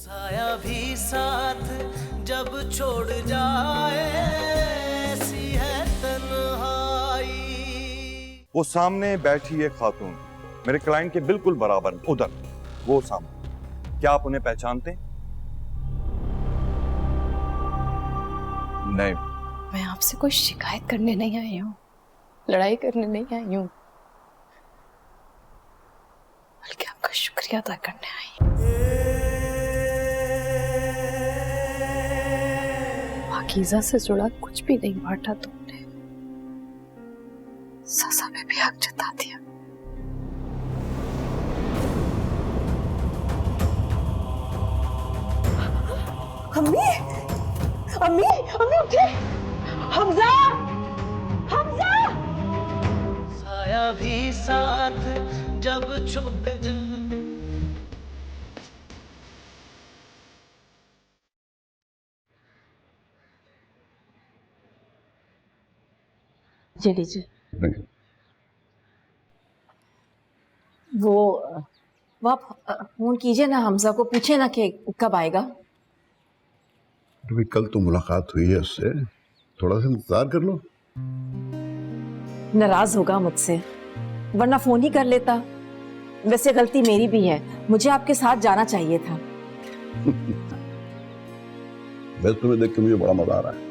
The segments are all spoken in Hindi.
साया भी साथ जब छोड़ जाए ऐसी है तन्हाई। वो सामने बैठी है खातून, मेरे क्लाइंट के बिल्कुल बराबर, उधर वो सामने। क्या आप उन्हें पहचानते हैं? नहीं। मैं आपसे कोई शिकायत करने नहीं आई हूँ, लड़ाई करने नहीं आई हूँ, बल्कि आपका शुक्रिया अदा करने आई हूँ। पाकीज़ा से जुड़ा कुछ भी नहीं बांटा तुमने, सजा में भी हक जता दिया। अम्मी, अम्मी, अम्मी उठे। हमजा, हमजा। साया भी साथ जब छोड़ जाए। ये लीजिए। वो आप फोन कीजिए ना हमजा को, पूछे ना कि कब आएगा। अभी कल तो मुलाकात हुई है उससे, थोड़ा सा इंतजार कर लो। नाराज होगा मुझसे, वरना फोन ही कर लेता। वैसे गलती मेरी भी है, मुझे आपके साथ जाना चाहिए था। बस तुम्हें देख के मुझे बड़ा मजा आ रहा है।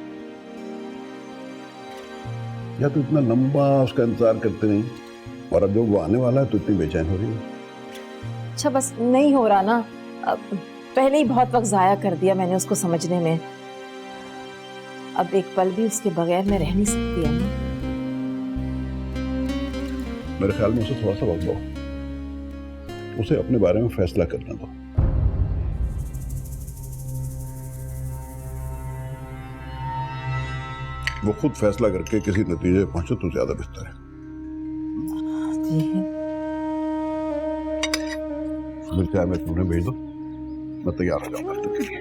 या तो इतना लंबा उसका इंतजार करते नहीं, और अब जब वो आने वाला है तो इतनी बेचैन हो रही है। अच्छा बस नहीं हो रहा ना, अब पहले ही बहुत वक्त जाया कर दिया मैंने उसको समझने में। अब एक पल भी उसके बगैर मैं रह नहीं सकती है। मेरे ख्याल में उसे थोड़ा सा वक्त दो, उसे अपने बारे में फैसला करने दो। वो खुद फैसला करके किसी नतीजे पे पहुंचे तो ज्यादा बेहतर है। मुझे चाय में तुम्हें भेज दो, मैं तैयार हो जाऊंगा इसके लिए।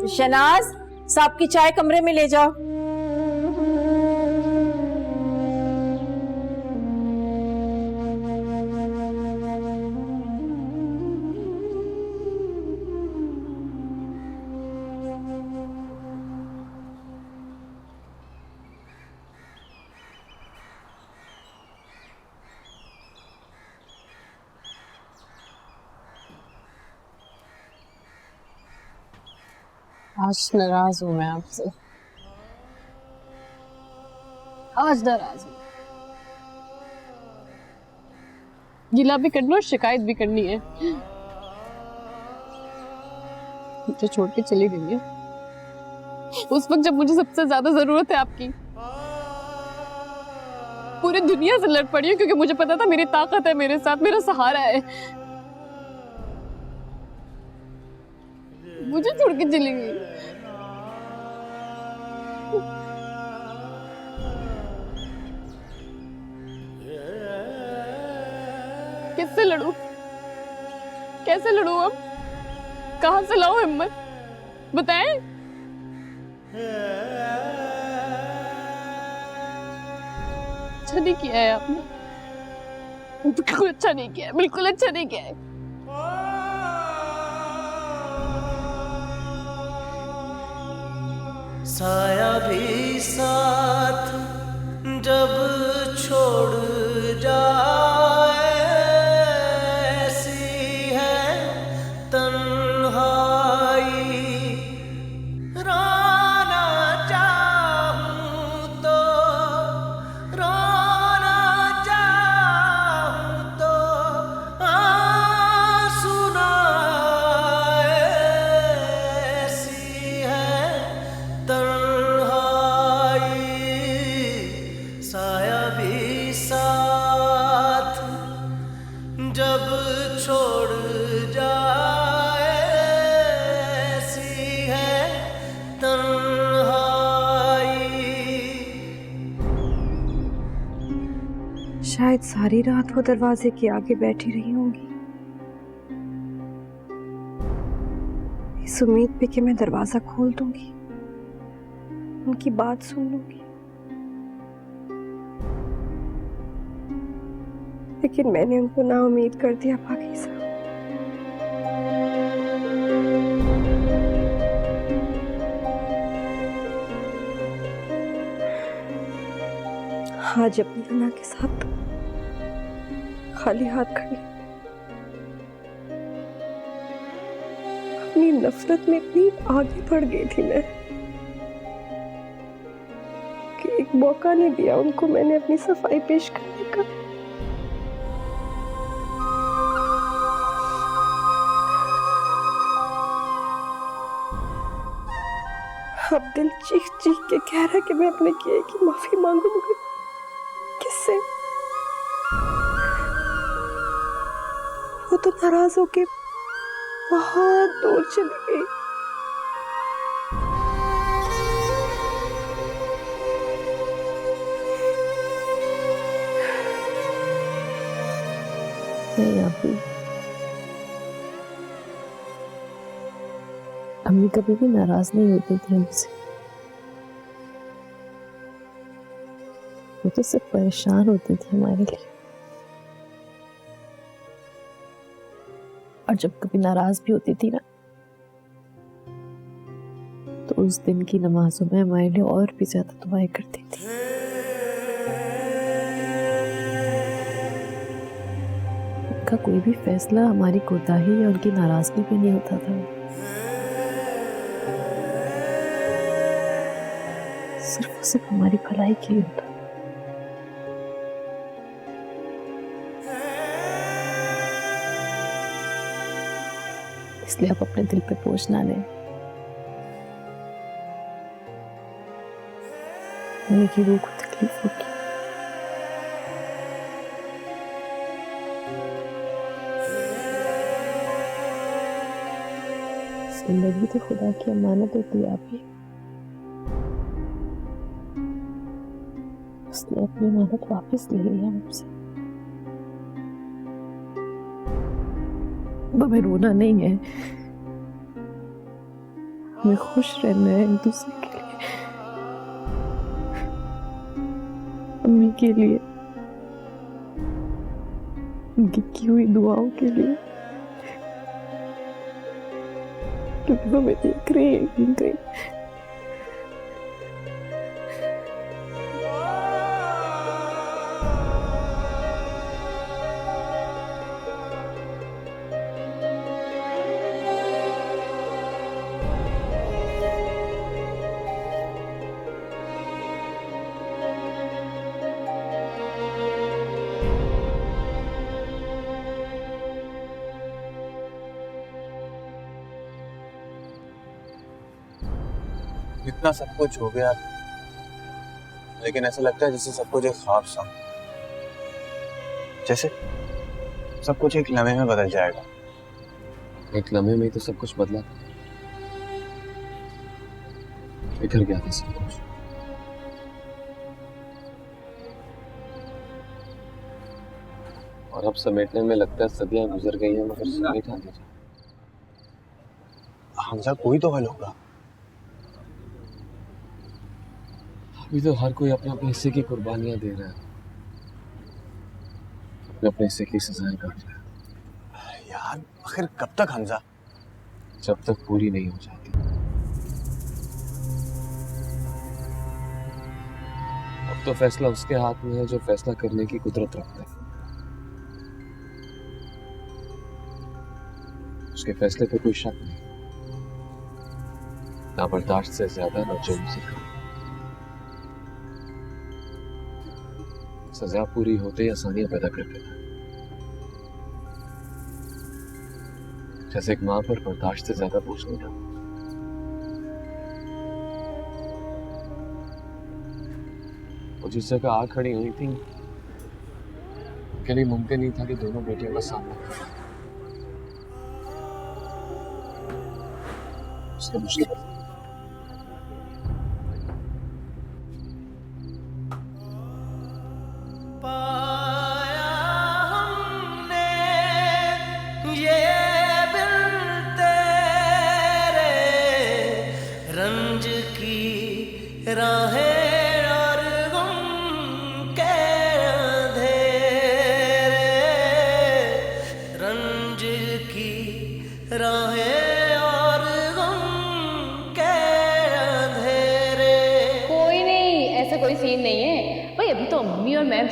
शहनाज, साहब की चाय कमरे में ले जाओ। आज नाराज हूँ मैं आपसे, आज नाराज हूँ। गिला भी करना और शिकायत भी करनी है। मुझे छोड़ के चली गई है उस वक्त जब मुझे सबसे ज्यादा जरूरत है आपकी। पूरी दुनिया से लड़ पड़ी है क्योंकि मुझे पता था मेरी ताकत है, मेरे साथ मेरा सहारा है। मुझे छोड़ के चली गई। किससे लड़ूं? कैसे लड़ूं अब? कहां से लाऊं हिम्मत? बताएं। अच्छा नहीं किया है आपने, बिल्कुल अच्छा नहीं किया है, बिल्कुल अच्छा नहीं किया है। साया भी साथ जब छोड़ जाए ऐसी है तन्हाई। रोना चाहूं तो रोना चाहूं तो आंसू ना ऐसी है तन्हाई। साया भी साथ जब छोड़ जाए ऐसी है तन्हाई। शायद सारी रात वो दरवाजे के आगे बैठी रही होंगी, इस उम्मीद पे कि मैं दरवाजा खोल दूंगी, उनकी बात सुन लूंगी। लेकिन मैंने उनको ना उम्मीद कर दिया पाकीज़ा। आज अपनी नन्ना के साथ खाली हाथ खड़ी, अपनी नफरत में इतनी आगे बढ़ गई थी मैं कि एक मौका नहीं दिया उनको मैंने अपनी सफाई पेश करने का। अब दिल चीख चीख के कह रहा है कि मैं अपने किए की माफी मांगू, मगर किससे? वो तो नाराज होके बहुत दूर चली गई। नहीं अभी अम्मी कभी भी नाराज नहीं होती थी हमसे। वो तो सिर्फ परेशान होती थी हमारे लिए। और जब कभी नाराज भी होती थी ना, तो उस दिन की नमाजों में हमारे लिए और भी ज्यादा दुआएं करती थी। उनका कोई भी फैसला हमारी कोताही या उनकी नाराजगी पे नहीं होता था, सिर्फ हमारी भलाई के लिए होता। इसलिए आप अपने दिल पे बोझ ना लें। मेरी रूह को तकलीफ होगी। जिंदगी तो खुदा की अमानत होती है आप ही। उसने अपनी अमानत वापस ले ली है मुझसे। हमें रोना नहीं है, हमें खुश रहना है एक दूसरे के लिए, अम्मी के लिए, उनकी की हुई दुआओं के लिए, क्योंकि वो हमें देख रही है। इतना सब कुछ हो गया, लेकिन ऐसा लगता है जैसे सब कुछ एक ख्वाब सा, जैसे सब कुछ एक लम्हे में बदल जाएगा। एक लम्हे में ही तो सब कुछ बदला, बिखर गया था सब कुछ। और अब समेटने में लगता है सदियां गुजर गई हैं, मगर समेटा नहीं जा। हमजा कोई तो हल होगा। अभी तो हर कोई अपने अपने हिस्से की कुर्बानियां दे रहा है, अपने अपने हिस्से की सजाएं काट रहा है। यार आखिर कब तक हमजा? जब तक पूरी नहीं हो जाती। अब तो फैसला उसके हाथ में है जो फैसला करने की कुदरत रखता है। उसके फैसले पे कोई शक नहीं, ना बर्दाश्त से ज्यादा ना जुल्म से कम। सजा पूरी होते ही आसानियां पैदा कर देता, जैसे एक मां पर बर्दाश्त से ज्यादा बोझ नहीं था। वो जिस जगह आ खड़ी हुई थी, उनके लिए मुमकिन नहीं था कि दोनों बेटियों का सामना करें। उसने मुश्किल रंज की राहें और गम के अंधेरे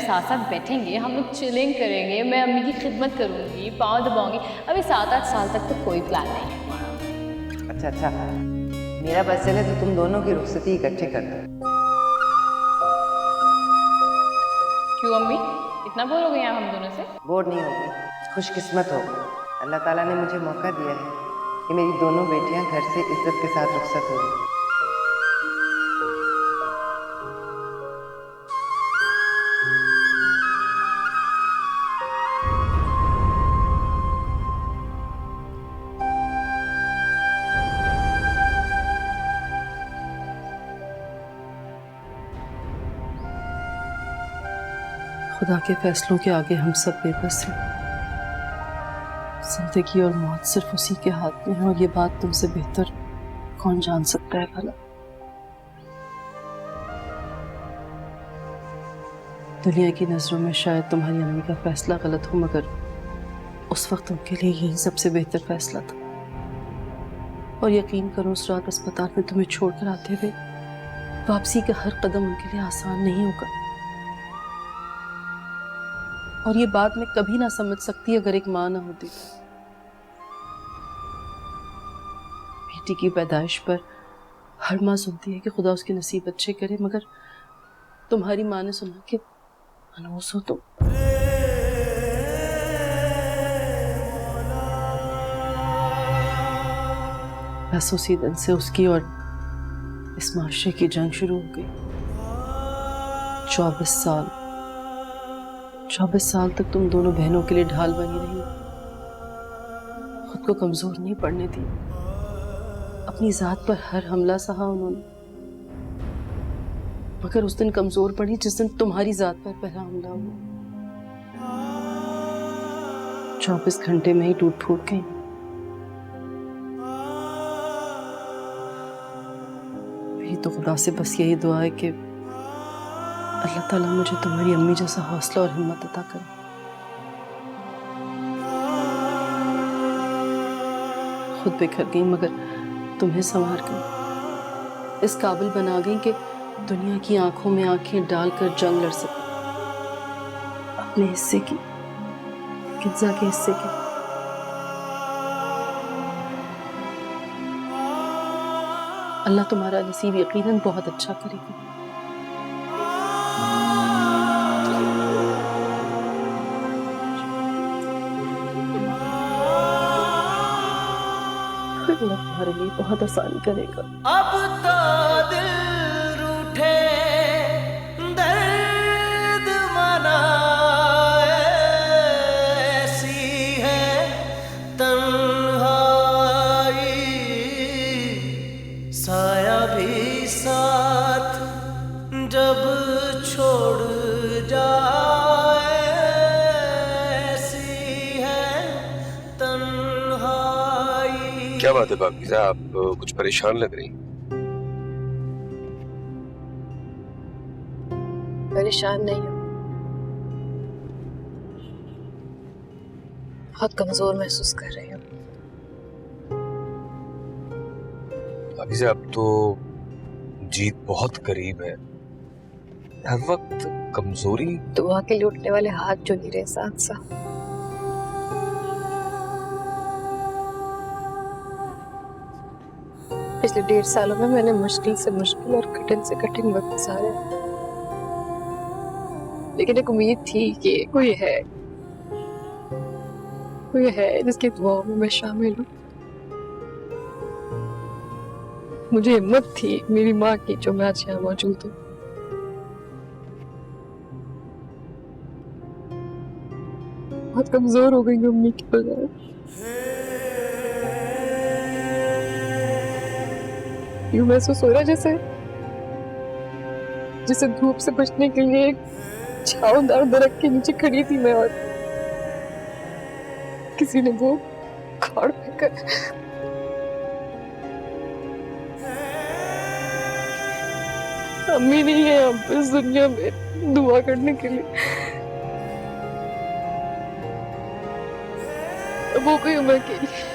साथ साथ बैठेंगे, हम लोग चिलिंग करेंगे, मैं अम्मी की खिदमत करूँगी, पाँव दबाऊँगी। अभी 7-8 साल तक तो कोई प्लान नहीं है हमारा। अच्छा अच्छा, मेरा बस चले तो तुम दोनों की रुखसती इकट्ठे कर दो। क्यों अम्मी, इतना बोर हो गए हैं हम दोनों से? बोर नहीं होगी, खुशकिस्मत हो। अल्लाह ताला ने मुझे मौका दिया है कि मेरी दोनों बेटियां घर से इज्जत के साथ रुखसत हो गई। खुदा के फैसलों के आगे हम सब बेबस हैं। जिंदगी और मौत सिर्फ उसी के हाथ में है, और ये बात तुमसे बेहतर कौन जान सकता है भला। दुनिया की नजरों में शायद तुम्हारी अम्मी का फैसला गलत हो, मगर उस वक्त उनके लिए यही सबसे बेहतर फैसला था। और यकीन करो, उस रात अस्पताल में तुम्हें छोड़कर आते हुए वापसी का हर कदम उनके लिए आसान नहीं होगा। और ये बात मैं कभी ना समझ सकती अगर एक माँ ना होती। बेटी की पैदाइश पर हर माँ सुनती है कि खुदा उसके नसीब अच्छे करे, मगर तुम्हारी माँ ने सुना कि मनहूस हो तुम। बस उसी दिन से उसकी और इस माशरे की जंग शुरू हो गई। 24 साल तक तुम दोनों बहनों के लिए ढाल बनी रही, खुद को कमजोर नहीं पड़ने दी। अपनी जात पर हर हमला सहा उन्होंने, मगर उस दिन कमजोर पड़ी जिस दिन तुम्हारी जात पर पहला हमला हुआ। 24 घंटे में ही टूट फूट गई। मेरी तो खुदा से बस यही दुआ है कि अल्लाह ताला मुझे तुम्हारी अम्मी जैसा हौसला और हिम्मत अता करे। खुद बिखर गई मगर तुम्हें संवार गई, इस काबिल बना गई कि दुनिया की आंखों में आंखें डालकर जंग लड़ सके, अपने हिस्से की, किज़ा के हिस्से की। अल्लाह तुम्हारा नसीब यकीनन बहुत अच्छा करेगी। अल्लाह तुम्हारे लिए बहुत आसानी करेगा। अब तो दिल रूठे दर्द मनाए, ऐसी है तन्हाई, साया भी साथ जब छोड़ जाए, ऐसी है तन्हाई। क्या बात है पाकीज़ा, आप कुछ परेशान लग रही? परेशान नहीं हूँ, बहुत कमजोर महसूस कर रही हूँ। पाकीज़ा अब तो जीत बहुत करीब है, हर वक्त कमजोरी। दुआ के लिए उठने वाले हाथ जो नहीं रहे साथ साथ। पिछले 1.5 सालों में मैंने मुश्किल से मुश्किल और कठिन से कठिन वक्त गुजारे, लेकिन एक उम्मीद थी कि कोई है जिसकी दुआओं में मैं शामिल हूँ। मुझे हिम्मत थी मेरी माँ की, जो मैं आज यहाँ मौजूद हूँ। बहुत कमजोर हो गई अम्मी के बगैर। यूं महसूस हो रहा जैसे धूप से बचने के लिए एक छांवदार दरख्त के नीचे खड़ी थी मैं, और किसी ने वो उखाड़ फेंका। अम्मी नहीं है अब इस दुनिया में दुआ करने के लिए। वो कोई उम्र के लिए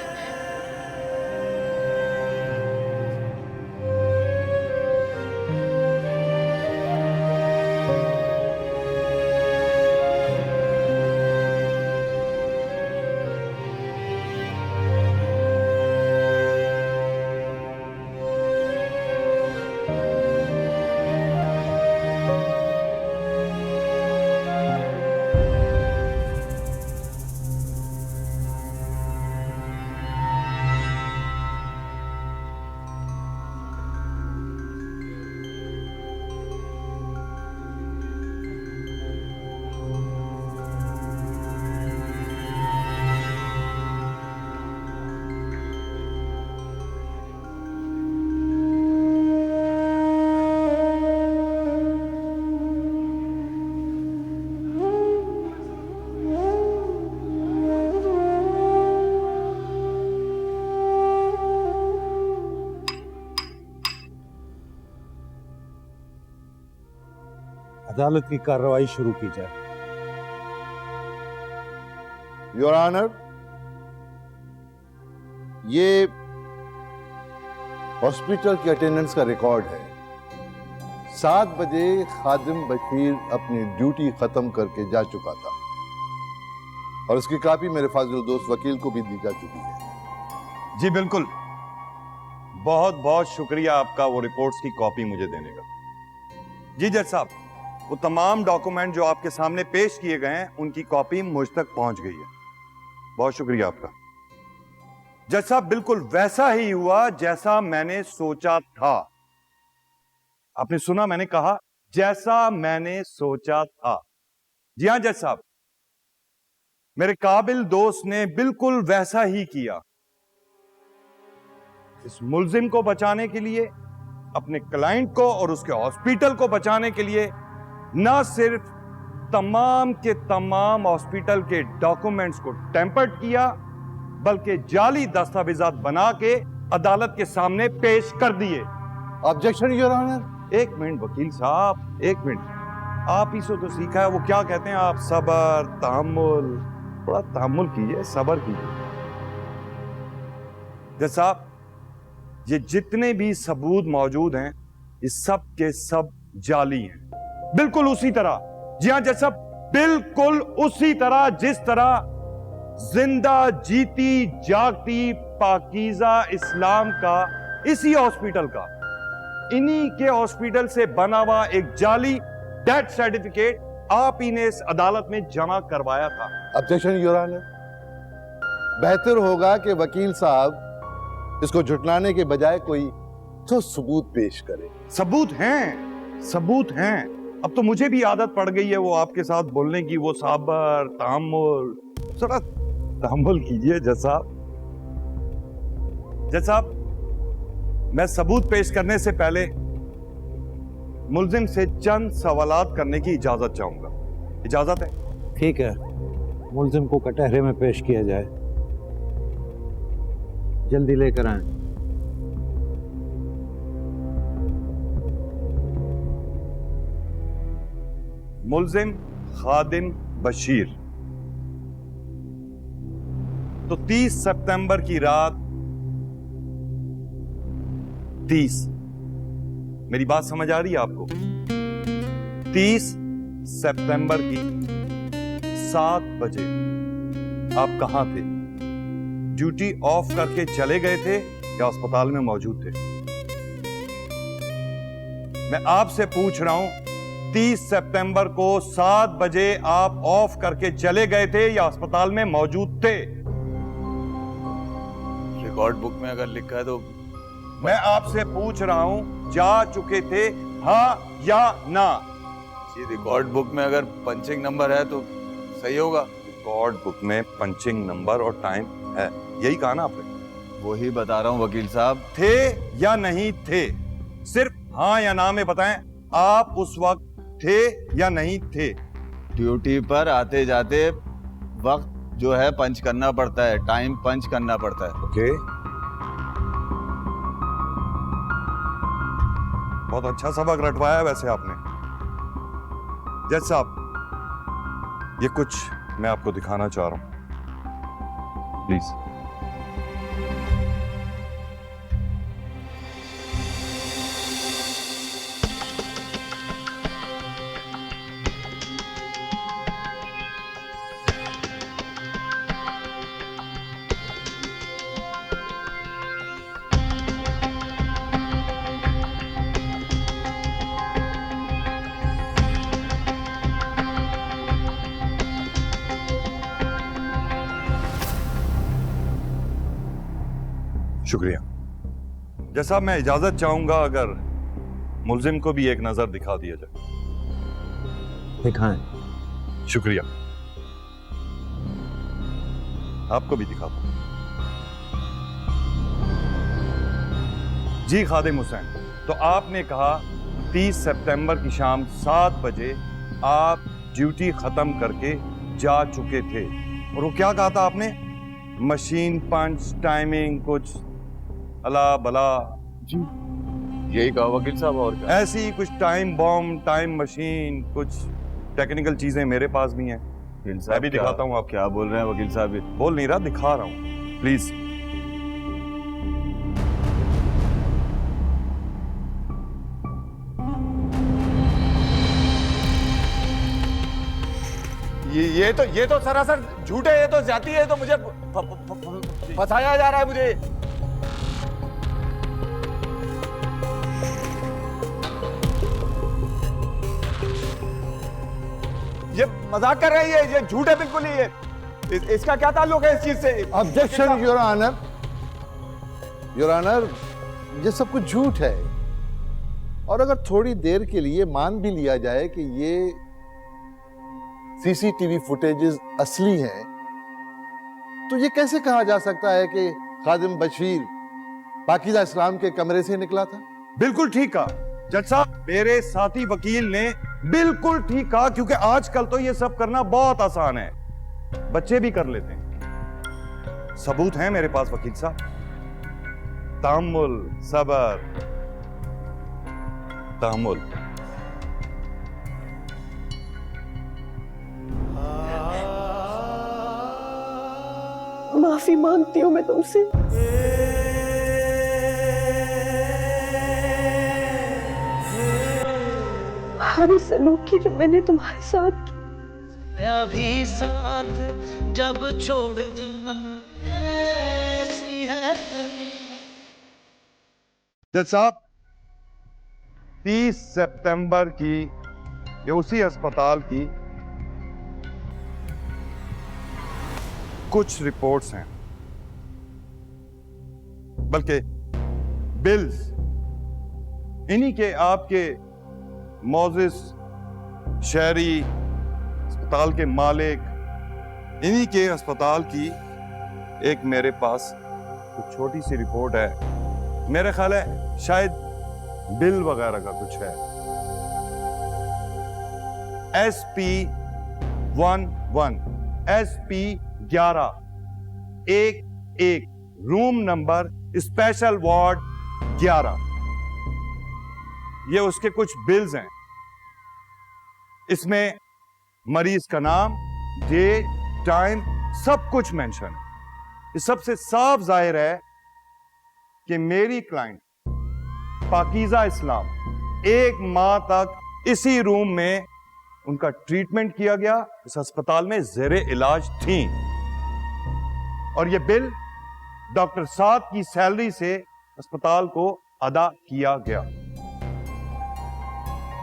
अदालत की कार्रवाई शुरू की जाए। योर ऑनर, ये हॉस्पिटल की अटेंडेंस का रिकॉर्ड है। 7 बजे खादिम बशीर अपनी ड्यूटी खत्म करके जा चुका था और उसकी कॉपी मेरे फाजिल दोस्त वकील को भी दी जा चुकी है। जी बिल्कुल, बहुत बहुत शुक्रिया आपका वो रिपोर्ट्स की कॉपी मुझे देने का। जी जज साहब, वो तमाम डॉक्यूमेंट जो आपके सामने पेश किए गए हैं उनकी कॉपी मुझ तक पहुंच गई है। बहुत शुक्रिया आपका। जज साहब, बिल्कुल वैसा ही हुआ जैसा मैंने सोचा था। आपने सुना, मैंने कहा जैसा मैंने सोचा था। जी हां जज साहब, मेरे काबिल दोस्त ने बिल्कुल वैसा ही किया। इस मुल्जिम को बचाने के लिए, अपने क्लाइंट को और उसके हॉस्पिटल को बचाने के लिए ना सिर्फ तमाम के तमाम हॉस्पिटल के डॉक्यूमेंट्स को टेम्पर्ड किया, बल्कि जाली दस्तावेजात बना के अदालत के सामने पेश कर दिए। Objection your honour. एक मिनट वकील साहब, एक मिनट। आप इसे तो सीखा है, वो क्या कहते हैं आप, सबर, तहम्मुल। थोड़ा तहम्मुल कीजिए, सबर कीजिए। जज साहब, ये जितने भी सबूत मौजूद हैं, ये सब के सब जाली हैं, बिल्कुल उसी तरह। जी हां जज साहब, बिल्कुल उसी तरह जिस तरह जिंदा जीती जागती पाकीज़ा इस्लाम का, इसी हॉस्पिटल का, इन्हीं के हॉस्पिटल से बना हुआ एक जाली डेथ सर्टिफिकेट आप ही ने इस अदालत में जमा करवाया था। Objection your honour. बेहतर होगा कि वकील साहब इसको झुटलाने के बजाय कोई तो सबूत पेश करे। सबूत हैं, सबूत हैं। अब तो मुझे भी आदत पड़ गई है वो आपके साथ बोलने की, वो सबर, तहम्मुल। थोड़ा तहम्मुल कीजिए जज साहब। जज साहब, मैं सबूत पेश करने से पहले मुल्जिम से चंद सवालात करने की इजाजत चाहूंगा। इजाजत है? ठीक है, मुल्जिम को कटहरे में पेश किया जाए। जल्दी लेकर आएं। मुल्जिम खादिम बशीर। तो 30 सितंबर की रात 30, मेरी बात समझ आ रही है आपको? 30 सितंबर की 7 बजे आप कहां थे? ड्यूटी ऑफ करके चले गए थे या अस्पताल में मौजूद थे? मैं आपसे पूछ रहा हूं, 30 सितंबर को 7 बजे आप ऑफ करके चले गए थे या अस्पताल में मौजूद थे? रिकॉर्ड बुक में अगर लिखा है तो। मैं आपसे पूछ रहा हूं, जा चुके थे, हाँ या ना? जी, रिकॉर्ड बुक में अगर पंचिंग नंबर है तो सही होगा। रिकॉर्ड बुक में पंचिंग नंबर और टाइम है, यही कहा ना आपने? वही बता रहा हूँ वकील साहब। थे या नहीं थे? सिर्फ हाँ या ना में बताएं, आप उस वक्त थे या नहीं थे? ड्यूटी पर आते जाते वक्त जो है पंच करना पड़ता है, टाइम पंच करना पड़ता है। ओके, बहुत अच्छा सबक रटवाया है वैसे आपने। जज साहब, ये कुछ मैं आपको दिखाना चाह रहा हूं, प्लीज। शुक्रिया। जैसा मैं इजाजत चाहूंगा, अगर मुल्जिम को भी एक नजर दिखा दिया जाए। दिखाएं। शुक्रिया, आपको भी दिखा दूं। जी खादिम हुसैन, तो आपने कहा 30 सितंबर की शाम 7 बजे आप ड्यूटी खत्म करके जा चुके थे, और वो क्या कहा था आपने? मशीन पंच, टाइमिंग, कुछ अला बला। जी यही कहा वकील साहब, और क्या? ऐसी ही कुछ टाइम बॉम्ब, टाइम मशीन, कुछ टेक्निकल चीजें मेरे पास भी हैं। वकील मैं साहब भी दिखाता हूँ आपको। क्या बोल रहे हैं वकील साहब? बोल नहीं रहा, दिखा रहा हूँ, प्लीज। ये तो सरासर झूठ है, ये तो जाती है, तो मुझे फंसाया जा रहा है मुझे। ये मजाक कर रही है, ये झूठ है बिल्कुल ही। ये इसका क्या ताल्लुक है इस चीज से? Objection your honour. Your honour, ये सब कुछ झूठ है। और अगर थोड़ी देर के लिए मान भी लिया जाए कि ये सीसीटीवी फुटेजेस असली हैं, तो ये कैसे कहा जा सकता है कि खादिम बशीर पाकीज़ा इस्लाम के कमरे से निकला था? बिल्कुल ठीक कहा जज साहब, मेरे साथी वकील ने बिल्कुल ठीक कहा, क्योंकि आजकल तो ये सब करना बहुत आसान है, बच्चे भी कर लेते हैं। सबूत हैं मेरे पास वकील साहब। तामुल, सबर, तामुल। माफी मांगती हूँ मैं तुमसे। हर सलूक की जो मैंने तुम्हारे साथ की, अभी साथ जब छोड़ जज साहब, 30 सितंबर की ये उसी अस्पताल की कुछ रिपोर्ट्स हैं, बल्कि बिल्स इन्हीं के आपके मोजिस शहरी अस्पताल के मालिक, इन्हीं के अस्पताल की एक मेरे पास कुछ छोटी सी रिपोर्ट है। मेरा ख्याल है शायद बिल वगैरह का कुछ है। SP11, SP11, 11, room number special ward 11। ये उसके कुछ बिल्स हैं। इसमें मरीज का नाम, डेट, टाइम, सब कुछ मेंशन है। इस सबसे साफ जाहिर है कि मेरी क्लाइंट पाकीज़ा इस्लाम 1 माह तक इसी रूम में उनका ट्रीटमेंट किया गया, इस अस्पताल में ज़ेरे इलाज थी। और यह बिल डॉक्टर साद की सैलरी से अस्पताल को अदा किया गया।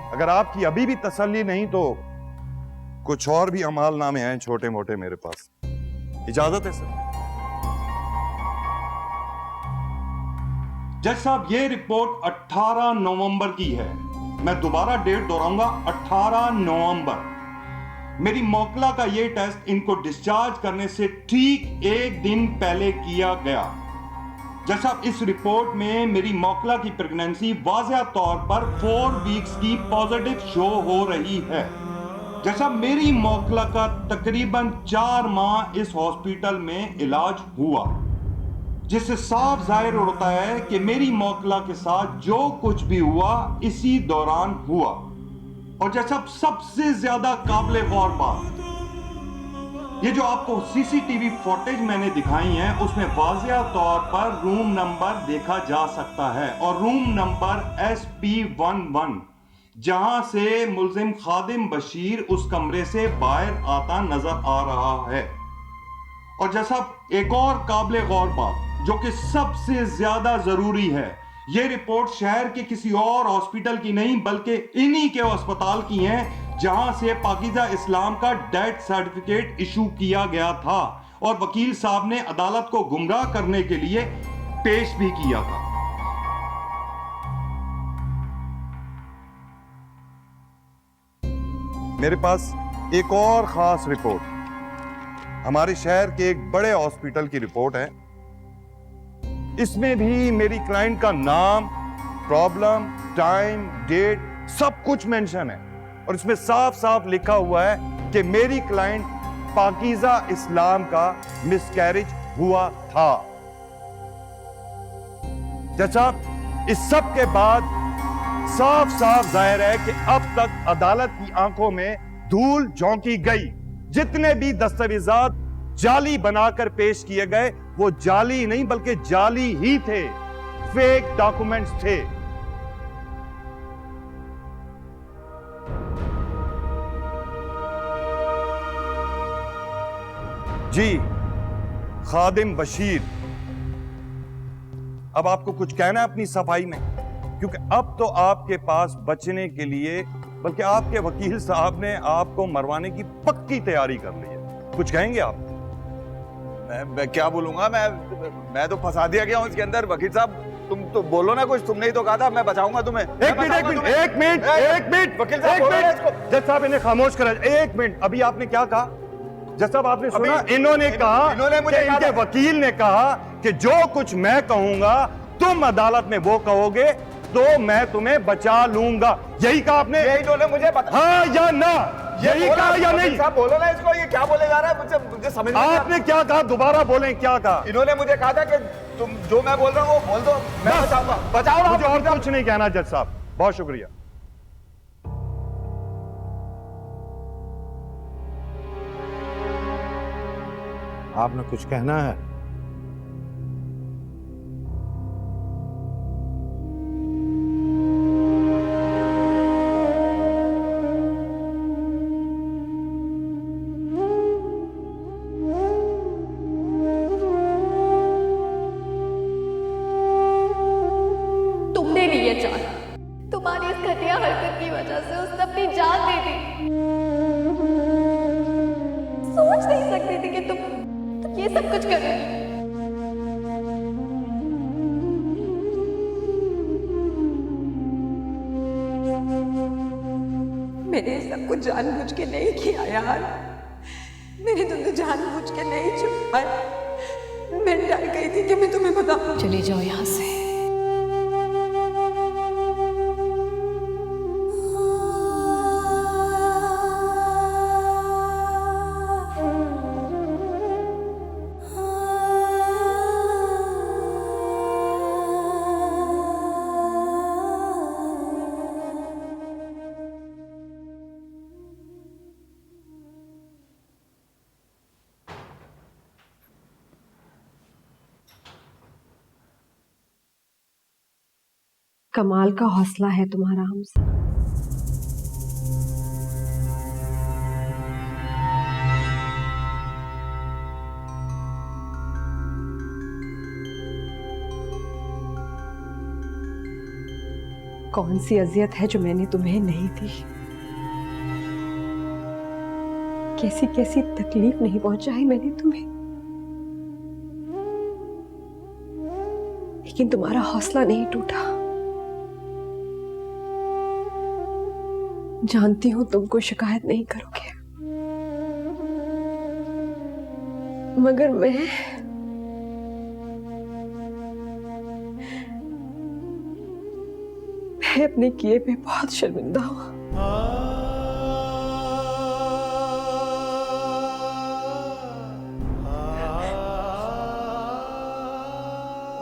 अगर आपकी अभी भी तसल्ली नहीं तो कुछ और भी अमालनामे हैं छोटे मोटे मेरे पास। इजाजत है सर? जज साहब, ये रिपोर्ट 18 नवंबर की है। मैं दोबारा डेट दोहराऊंगा, 18 नवंबर। मेरी मौकला का ये टेस्ट इनको डिस्चार्ज करने से ठीक 1 दिन पहले किया गया। जज साहब, इस रिपोर्ट में मेरी मौकला की प्रेगनेंसी वाज़ेह तौर पर 4 वीक्स की पॉजिटिव शो हो रही है। जज साहब, मेरी मौकला का तकरीबन 4 माह इस हॉस्पिटल में इलाज हुआ, जिससे साफ जाहिर होता है कि मेरी मौकला के साथ जो कुछ भी हुआ इसी दौरान हुआ। और जैसा सबसे ज्यादा काबिले गौर बात, ये जो आपको सीसीटीवी फुटेज मैंने दिखाई है, उसमें वाज़ेह तौर पर रूम नंबर देखा जा सकता है, और रूम नंबर SP11, जहां से मुल्जिम खादिम बशीर उस कमरे से बाहर आता नजर आ रहा है। और जैसा एक और काबिले गौर बात जो कि सबसे ज्यादा जरूरी है, यह रिपोर्ट शहर के किसी और हॉस्पिटल की नहीं बल्कि इन्हीं के अस्पताल की है, जहां से पाकीज़ा इस्लाम का डेथ सर्टिफिकेट इशू किया गया था और वकील साहब ने अदालत को गुमराह करने के लिए पेश भी किया था। मेरे पास एक और खास रिपोर्ट हमारे शहर के एक बड़े हॉस्पिटल की रिपोर्ट है। इसमें भी मेरी क्लाइंट का नाम, प्रॉब्लम, टाइम, डेट, सब कुछ मेंशन है, और इसमें साफ साफ लिखा हुआ है कि मेरी क्लाइंट पाकीज़ा इस्लाम का मिसकैरेज हुआ था। जज साहब, इस सब के बाद साफ साफ जाहिर है कि अब तक अदालत की आंखों में धूल झोंकी गई। जितने भी दस्तावेजात जाली बनाकर पेश किए गए वो जाली नहीं बल्कि जाली ही थे, फेक डॉक्यूमेंट्स थे। जी खादिम बशीर, अब आपको कुछ कहना है अपनी सफाई में? क्योंकि अब तो आपके पास बचने के लिए बल्कि आपके वकील साहब ने आपको मरवाने की पक्की तैयारी कर ली है। कुछ कहेंगे आप? मैं क्या बोलूंगा? मैं तो फंसा दिया गया हूं इसके अंदर। वकील साहब तुम तो बोलो ना कुछ, तुमने ही तो कहा था मैं बचाऊंगा तुम्हें। एक मिनट वकील साहब जज साहब इन्हें खामोश करा। एक मिनट, अभी आपने क्या कहा? जज साहब आपने सुना? इन्होंने कहा, इनके वकील ने कहा कि जो कुछ मैं कहूंगा तुम अदालत में वो कहोगे तो मैं तुम्हें बचा लूंगा। यही कहा आपने? यही इन्होंने मुझे बता, हाँ या ना? यही कहा या नहीं? साहब बोलो ना इसको, ये क्या बोले जा रहा है? मुझे समझ नहीं। आपने क्या कहा? दोबारा बोलें, क्या कहा? इन्होंने मुझे कहा था कि तुम जो मैं बोल रहा हूँ बोल दो, मैं बचाऊंगा। बचाओ, मुझे और कुछ नहीं कहना जज साहब, बहुत शुक्रिया। आपने कुछ कहना है? तुमने ली ये जान, तुम्हारी इस घटिया हरकत की वजह से उसने अपनी जान दे दी। सोच नहीं सकती थी कि तुम ये सब कुछ करोगी। मैंने ये सब कुछ जानबूझ के नहीं किया यार, मैंने तुम्हें जानबूझ के नहीं छुपाया। मैं डर गई थी कि मैं तुम्हें बताऊं। चली जाओ यहाँ से। कमाल का हौसला है तुम्हारा हमसा। कौन सी अजियत है जो मैंने तुम्हें नहीं दी? कैसी कैसी तकलीफ नहीं पहुंचाई मैंने तुम्हें, लेकिन तुम्हारा हौसला नहीं टूटा। जानती हूं तुम कोई शिकायत नहीं करोगे, मगर मैं अपने किए पे बहुत शर्मिंदा हूं।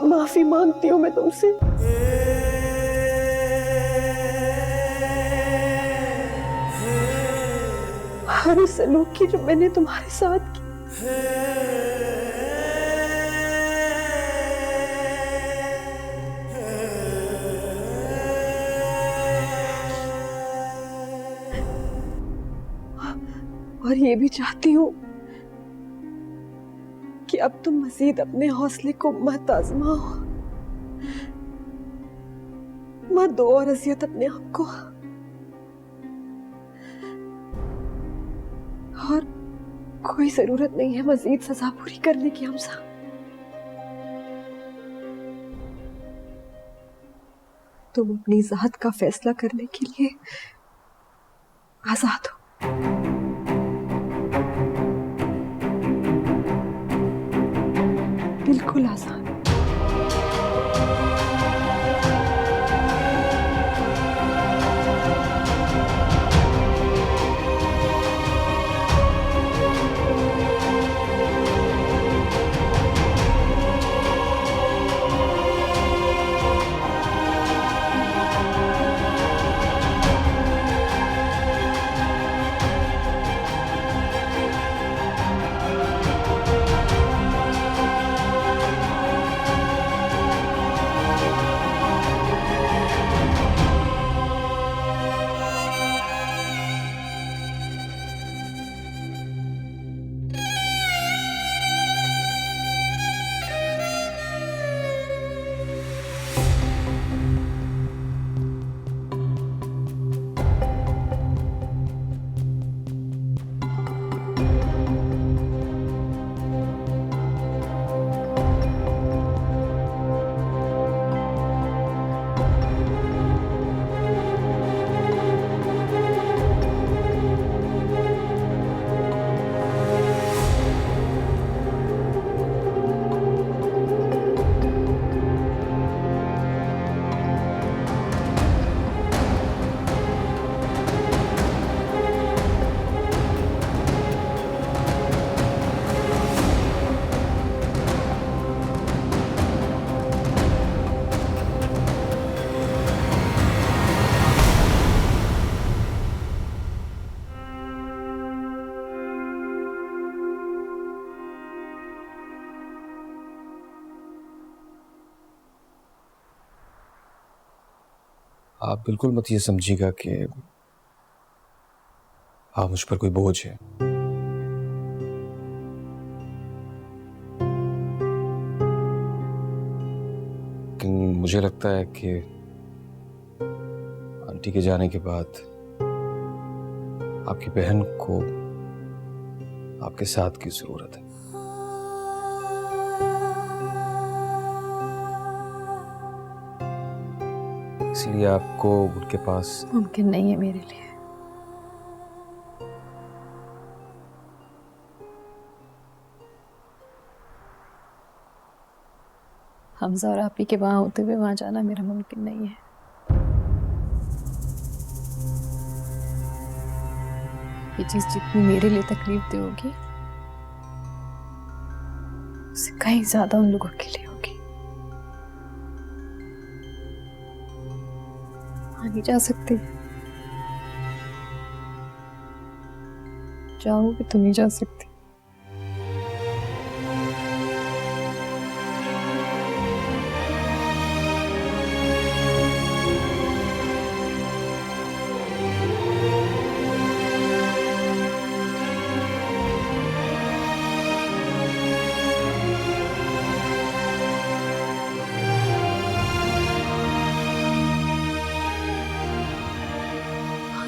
माफी मांगती हूं मैं तुमसे। हर उस सलूक की जो मैंने तुम्हारे साथ की। और ये भी चाहती हूं कि अब तुम मजीद अपने हौसले को मत आजमाओ, मत दो और अजियत अपने आप को। और कोई जरूरत नहीं है मजीद सजा पूरी करने की हमसा। तुम अपनी जात का फैसला करने के लिए आजाद हो। बिल्कुल आजाद। आप बिल्कुल मत ये समझिएगा कि आप मुझ पर कोई बोझ है। लेकिन मुझे लगता है कि आंटी के जाने के बाद आपकी बहन को आपके साथ की जरूरत है। इसलिए आपको उनके पास मुमकिन नहीं है मेरे लिए। हमजा और आपी के वहां होते हुए वहां जाना मेरा मुमकिन नहीं है। ये चीज जितनी मेरे लिए तकलीफ दे होगी उससे कहीं ज्यादा उन लोगों के लिए होगी। नहीं जा सकती, जाओगे तो नहीं जा सकती।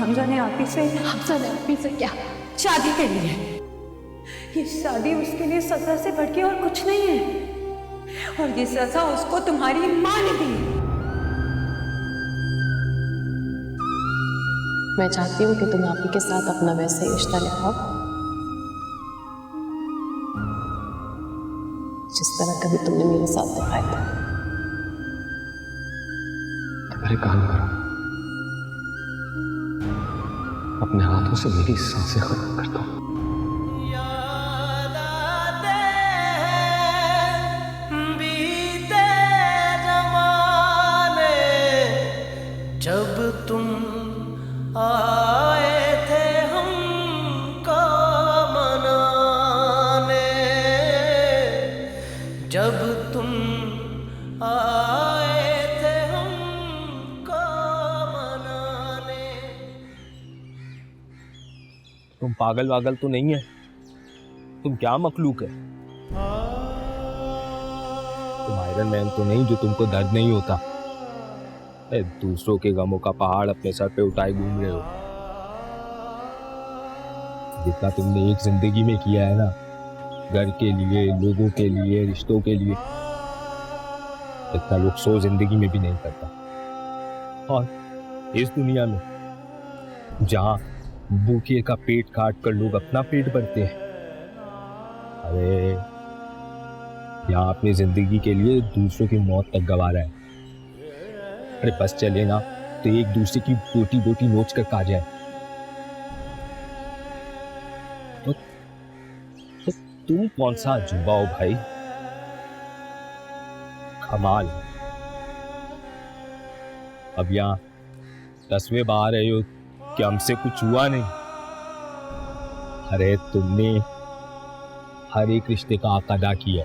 हमजा ने आपी से क्या शादी कर ली है। ये शादी उसके लिए सजा से बढ़ के और कुछ नहीं है, और ये सजा उसको तुम्हारी माँ ने दी। मैं चाहती हूँ कि तुम आपी के साथ अपना वैसा ही रिश्ता निभाओ जिस तरह कभी तुमने मेरे साथ निभाया था। अरे काम करो, अपने हाथों से मेरी सांसें खत्म करता हूं। बीते जमाने जब तुम आए थे हमको मनाने, जब तुम आए थे हमको मनाने। तुम पागल वागल तो नहीं है? तुम क्या मखलूक है? तुम आयरन मैन तो नहीं जो तुमको दर्द नहीं होता। दूसरों के गमों का पहाड़ अपने सर पे उठाए घूम रहे हो। जितना तुमने एक जिंदगी में किया है ना, घर के लिए, लोगों के लिए, रिश्तों के लिए, इतना लोग 100 जिंदगी में भी नहीं करता। और इस दुनिया में जहां भूखे का पेट काट कर लोग अपना पेट भरते हैं, अरे यहाँ अपनी जिंदगी के लिए दूसरों की मौत तक गवा रहा है। अरे बस चले ना तो एक दूसरे की बोटी बोटी नोच कर खा जाए। तो तुम कौन सा अजूबा हो भाई? कमाल। अब यहाँ 10वें बार रहे हो कि हमसे कुछ हुआ नहीं। अरे तुमने हर एक रिश्ते का हक अदा किया।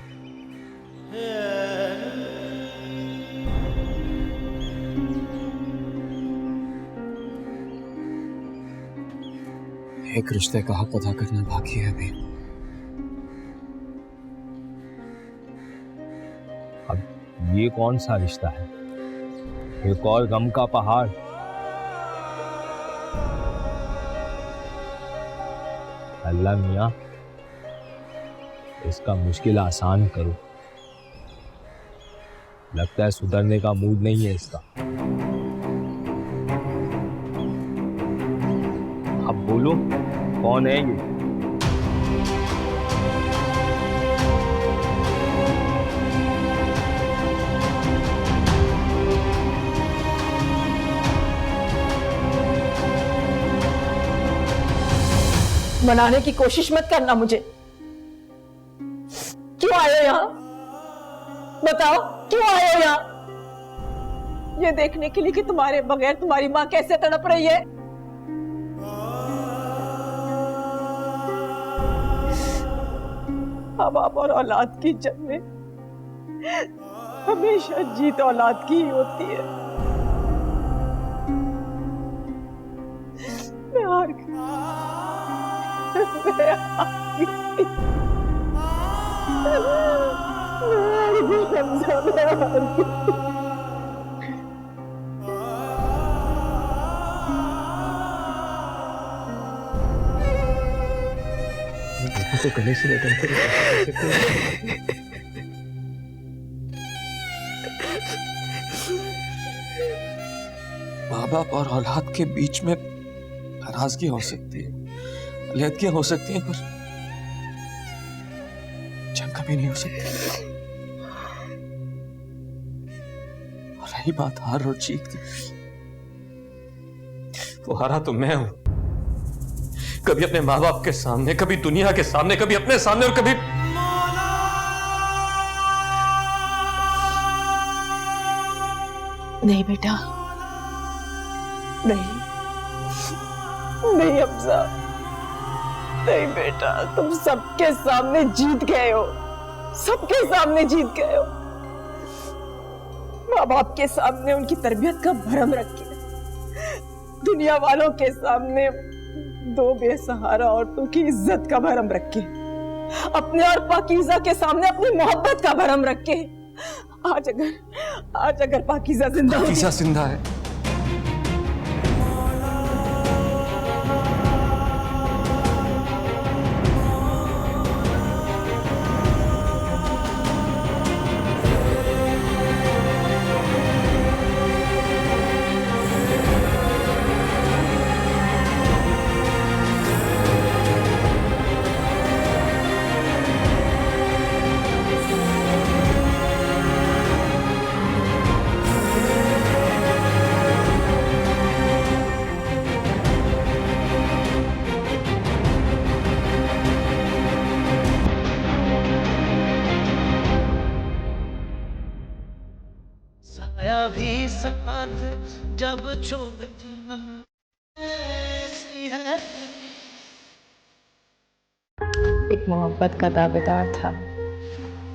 एक रिश्ते का हक अदा करना बाकी है अभी। अब ये कौन सा रिश्ता है? एक और गम का पहाड़। अल्लाह मियां इसका मुश्किल आसान करो। लगता है सुधरने का मूड नहीं है इसका। अब बोलो कौन है ये? मनाने की कोशिश मत करना मुझे। क्यों आए हो यहाँ? बताओ क्यों आए हो यहाँ? ये देखने के लिए कि तुम्हारे बगैर तुम्हारी माँ कैसे तड़प रही है। माँ बाप और औलाद की जंग में हमेशा जीत औलाद की ही होती है। मैं हार गई, मैं हार गई, हमजा, मैं हार गई। तो गले से लगा माँ बाप और औलाद के बीच में नाराजगी हो सकती है, अलहदगियां हो सकती हैं, पर जंग कभी नहीं हो सकती। और रही बात हार और जीत की, वो हारा तो मैं हूं, कभी अपने माँ बाप के सामने, कभी दुनिया के सामने, कभी अपने सामने, और कभी नहीं बेटा, नहीं, नहीं हमजा, नहीं बेटा, तुम सबके सामने जीत गए हो, सबके सामने जीत गए हो। माँ बाप के सामने उनकी तरबियत का भरम रखे, दुनिया वालों के सामने दो बेसहारा औरतों की इज्जत का भरम रखे, अपने और पाकीज़ा के सामने अपनी मोहब्बत का भरम रखे। आज अगर पाकीज़ा जिंदा होती, पाकीज़ा जिंदा है, साया भी साथ जब छोड़ती है। एक मोहब्बत का दावेदार था,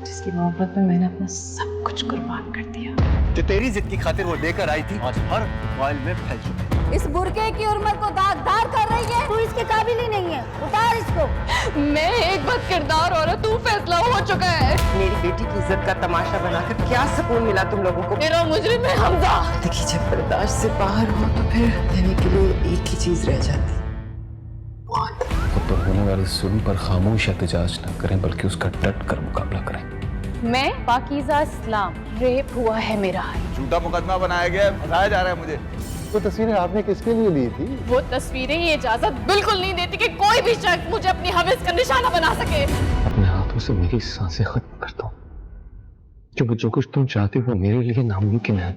जिसकी मोहब्बत में मैंने अपना सब कुछ कुर्बान कर दिया। जो तेरी जिद की खातिर वो लेकर आई थी, आज हर मोबाइल में फैल चुके हैं। इस बुरके की उम्र को दागदार कर रही है, तू इसके काबिल ही नहीं है, उतार इसको। मैं एक बद किरदार औरत हूँ, फैसला हो चुका है। मेरी बेटी की इज्जत का तमाशा बनाकर क्या सुकून मिला तुम लोगों को? मेरा मुजरिम है हमजा। देखिए, जब बर्दाश्त से बाहर हो तो फिर देने के लिए एक ही चीज रह जाती, खुद पर होने वाले जुल्म पर खामोश एहतजाज न करें, बल्कि उसका डट कर मुकाबला करें। मैं पाकीज़ा इस्लाम, रेप हुआ है मेरा। झूठा मुकदमा बनाया गया है, फंसाया जा रहा है मुझे। वो तस्वीरें आपने किसके लिए ली थी? वो तस्वीरें ये इजाजत बिल्कुल नहीं देती कि कोई भी शख्स मुझे अपनी हवस का निशाना बना सके। अपने हाथों से मेरी सांसें खत्म कर दो, क्योंकि जो कुछ तुम चाहते हो वो मेरे लिए नामुमकिन है।